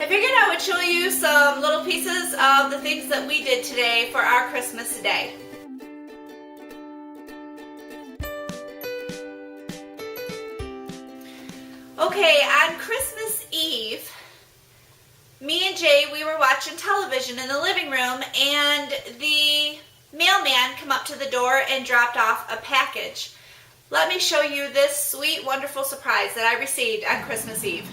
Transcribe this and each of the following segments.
I figured I would show you some little pieces of the things that we did today for our Christmas day. Okay, on Christmas Eve, me and Jay, we were watching television in the living room, and the mailman came up to the door and dropped off a package. Let me show you this sweet, wonderful surprise that I received on Christmas Eve.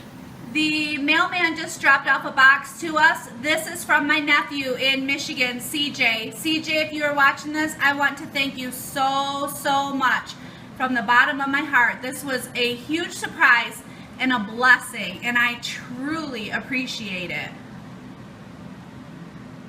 The mailman just dropped off a box to us. This is from my nephew in Michigan, CJ. CJ, if you are watching this, I want to thank you so much from the bottom of my heart. This was a huge surprise and a blessing, and I truly appreciate it.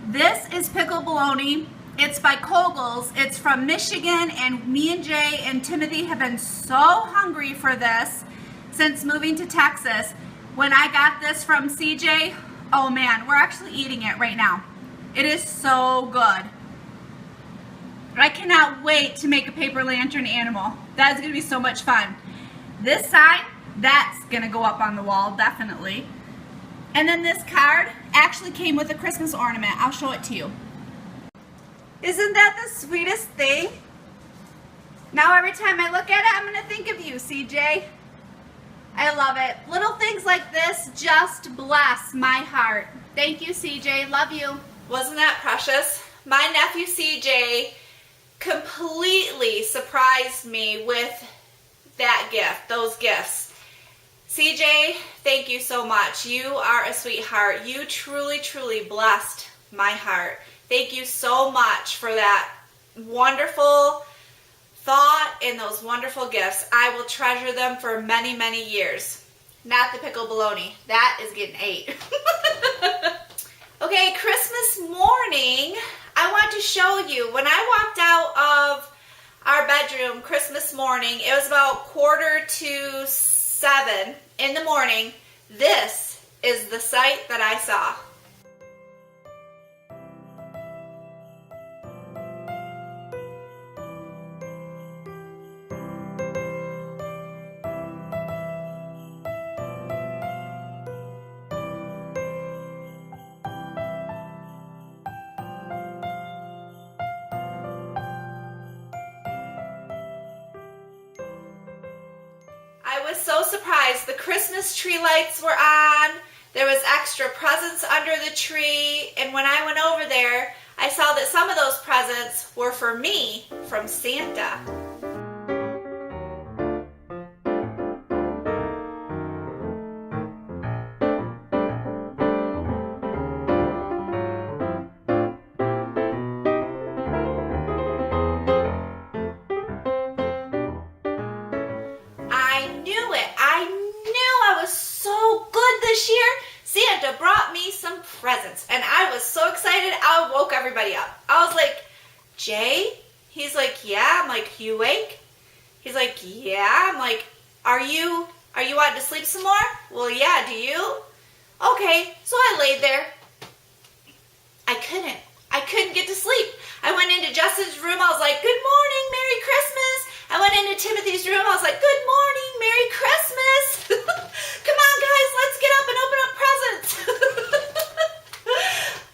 This is pickled bologna. It's by Kogel's. It's from Michigan, and me and Jay and Timothy have been so hungry for this since moving to Texas. When I got this from CJ, oh man, we're actually eating it right now. It is so good. I cannot wait to make a paper lantern animal. That is going to be so much fun. This side, that's going to go up on the wall, definitely. And then this card actually came with a Christmas ornament. I'll show it to you. Isn't that the sweetest thing? Now every time I look at it, I'm going to think of you, CJ. I love it. Little things like this just bless my heart. Thank you, CJ. Love you. Wasn't that precious? My nephew, CJ, completely surprised me with that gift, those gifts. CJ, thank you so much. You are a sweetheart. You truly blessed my heart. Thank you so much for that wonderful thought and those wonderful gifts. I will treasure them for many years. Not the pickled bologna. That is getting ate. Okay, Christmas morning, I want to show you, when I walked out of our bedroom Christmas morning, it was about 6:45 in the morning. This is the sight that I saw. I was so surprised. The Christmas tree lights were on. There was extra presents under the tree. And when I went over there, I saw that some of those presents were for me from Santa. This year, Santa brought me some presents, and I was so excited, I woke everybody up. I was like, Jay? He's like, yeah. I'm like, you awake? He's like, yeah. I'm like, are you wanting to sleep some more? Well, yeah, do you? Okay, so I laid there. I couldn't get to sleep. I went into Justin's room, I was like, good morning, Merry Christmas. I went into Timothy's room, I was like, good morning, Merry Christmas. Come on, guys, let's get up and open up presents.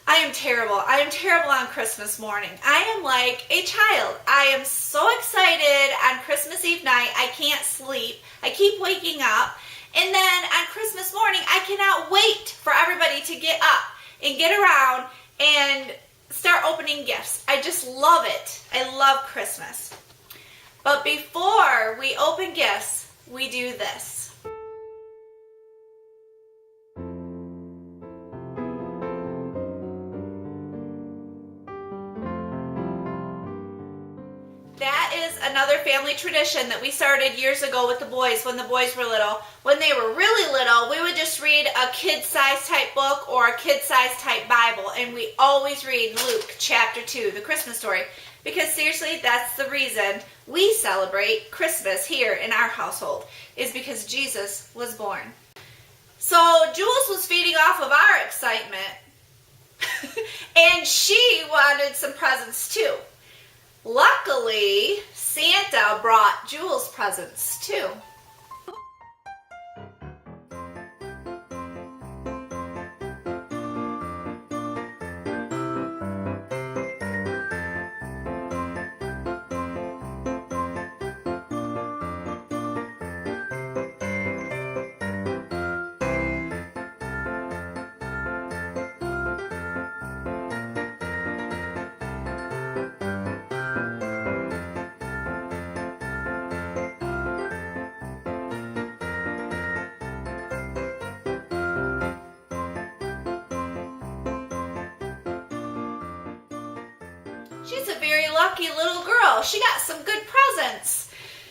I am terrible. I am terrible on Christmas morning. I am like a child. I am so excited on Christmas Eve night, I can't sleep. I keep waking up. And then on Christmas morning, I cannot wait for everybody to get up and get around and start opening gifts. I just love it. I love Christmas. But before we open gifts, we do this. That is another family tradition that we started years ago with the boys when the boys were little. When they were really little, we would just read a kid-size type book or a kid-size type Bible, and we always read Luke chapter 2, the Christmas story, because seriously, that's the reason we celebrate Christmas here in our household, is because Jesus was born. So Jules was feeding off of our excitement, and she wanted some presents too. Luckily, Santa brought Jules presents too. She's a very lucky little girl. She got some good presents.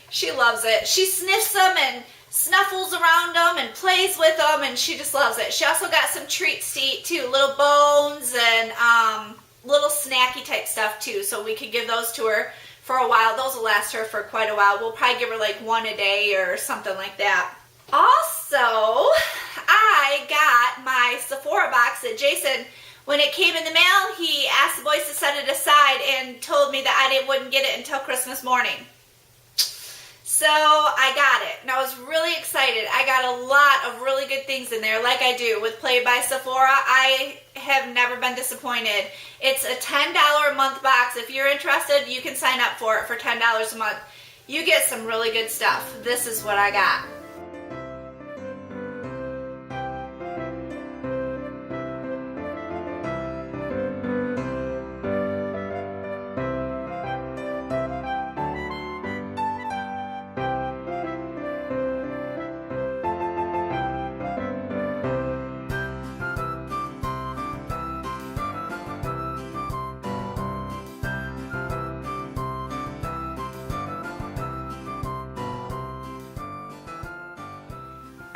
She loves it. She sniffs them and snuffles around them and plays with them, and she just loves it. She also got some treats to eat too, little bones and little snacky type stuff too, so we could give those to her for a while. Those will last her for quite a while. We'll probably give her like one a day or something like that. Also, I got my Sephora box that Jason, when it came in the mail, he asked the boys to set it aside and told me that I wouldn't get it until Christmas morning. So I got it, and I was really excited. I got a lot of really good things in there, like I do with Play by Sephora. I have never been disappointed. It's a $10 a month box. If you're interested, you can sign up for it for $10 a month. You get some really good stuff. This is what I got.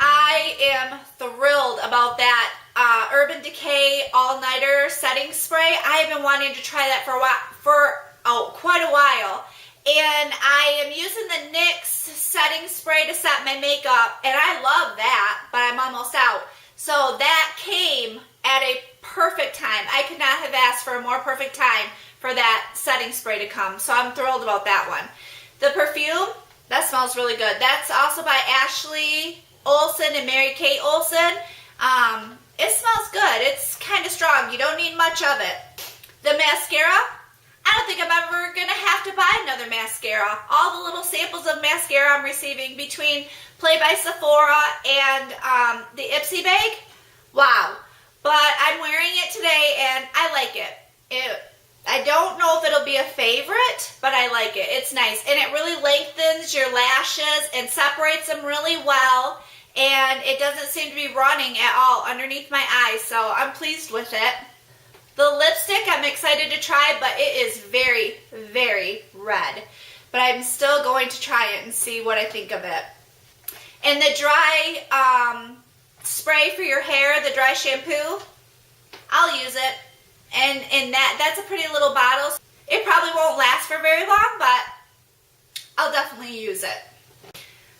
I am thrilled about that Urban Decay All-Nighter Setting Spray. I have been wanting to try that for quite a while. And I am using the NYX setting spray to set my makeup, and I love that, but I'm almost out. So that came at a perfect time. I could not have asked for a more perfect time for that setting spray to come. So I'm thrilled about that one. The perfume, that smells really good. That's also by Ashley Olsen and Mary Kate Olsen. It smells good. It's kind of strong. You don't need much of it. The mascara, I don't think I'm ever going to have to buy another mascara. All the little samples of mascara I'm receiving between Play by Sephora and the Ipsy bag, wow. But I'm wearing it today and I like it. I don't know if it'll be a favorite, but I like it. It's nice. And it really lengthens your lashes and separates them really well. And it doesn't seem to be running at all underneath my eyes, so I'm pleased with it. The lipstick I'm excited to try, but it is very, very red. But I'm still going to try it and see what I think of it. And the dry spray for your hair, the dry shampoo, I'll use it. And that's a pretty little bottle. It probably won't last for very long, but I'll definitely use it.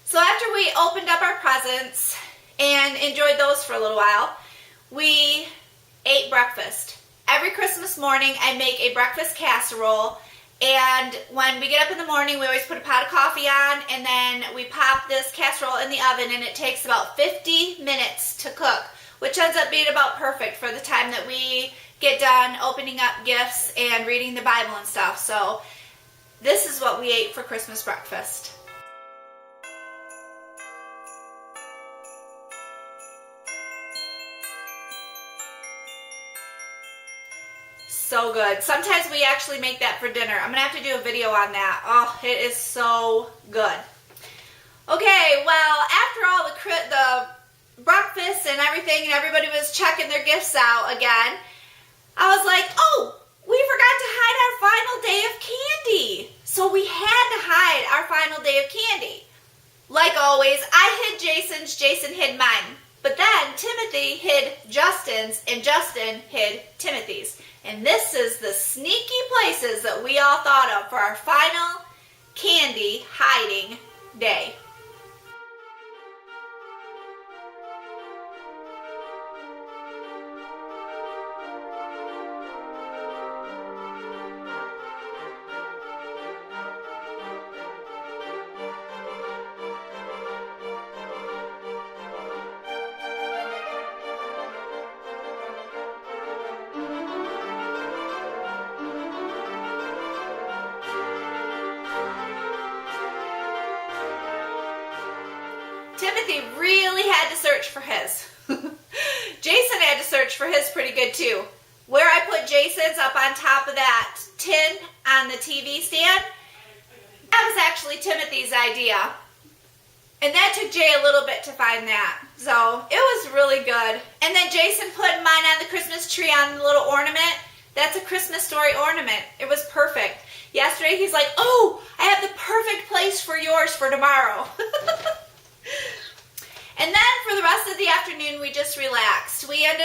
So after we opened up our presents and enjoyed those for a little while, we ate breakfast. Every Christmas morning I make a breakfast casserole, and when we get up in the morning we always put a pot of coffee on, and then we pop this casserole in the oven, and it takes about 50 minutes to cook, which ends up being about perfect for the time that we get done opening up gifts and reading the Bible and stuff. So this is what we ate for Christmas breakfast. So good. Sometimes we actually make that for dinner. I'm going to have to do a video on that. Oh, it is so good. Okay, well, after all the breakfast and everything, and everybody was checking their gifts out again, I was like, oh, we forgot to hide our final day of candy. So we had to hide our final day of candy. Like always, I hid Jason's, Jason hid mine. But then Timothy hid Justin's, and Justin hid Timothy's. And this is the sneaky places that we all thought of for our final candy hiding day. Timothy really had to search for his. Jason had to search for his pretty good too. Where I put Jason's up on top of that tin on the TV stand, that was actually Timothy's idea. And that took Jay a little bit to find that. So it was really good. And then Jason put mine on the Christmas tree on the little ornament. That's a Christmas story ornament. It was perfect. Yesterday he's like, oh, I have the perfect place for yours for tomorrow. And then for the rest of the afternoon, we just relaxed. We had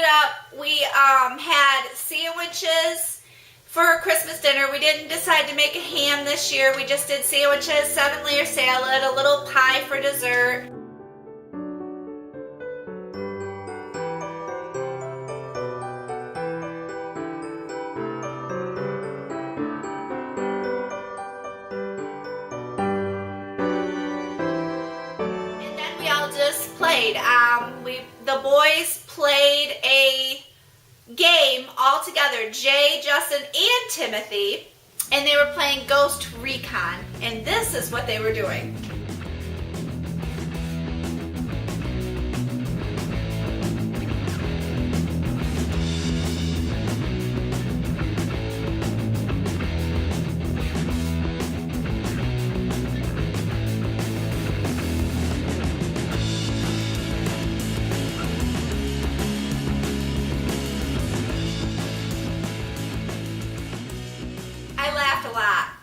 sandwiches for Christmas dinner. We didn't decide to make a ham this year. We just did sandwiches, 7-layer salad, a little pie for dessert. Played. The boys played a game all together, Jay, Justin, and Timothy, and they were playing Ghost Recon, and this is what they were doing.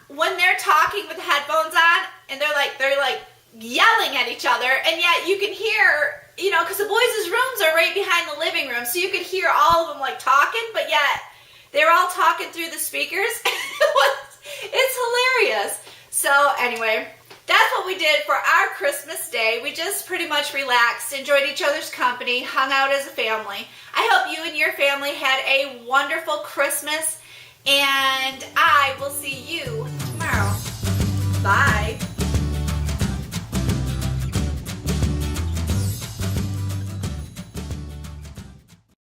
When they're talking with the headphones on and they're like yelling at each other, and yet you can hear, because the boys' rooms are right behind the living room, so you could hear all of them like talking, but yet they're all talking through the speakers. It's hilarious. So anyway, that's what we did for our Christmas day. We just pretty much relaxed, enjoyed each other's company, hung out as a family. I hope you and your family had a wonderful Christmas, and I will see you tomorrow. Bye.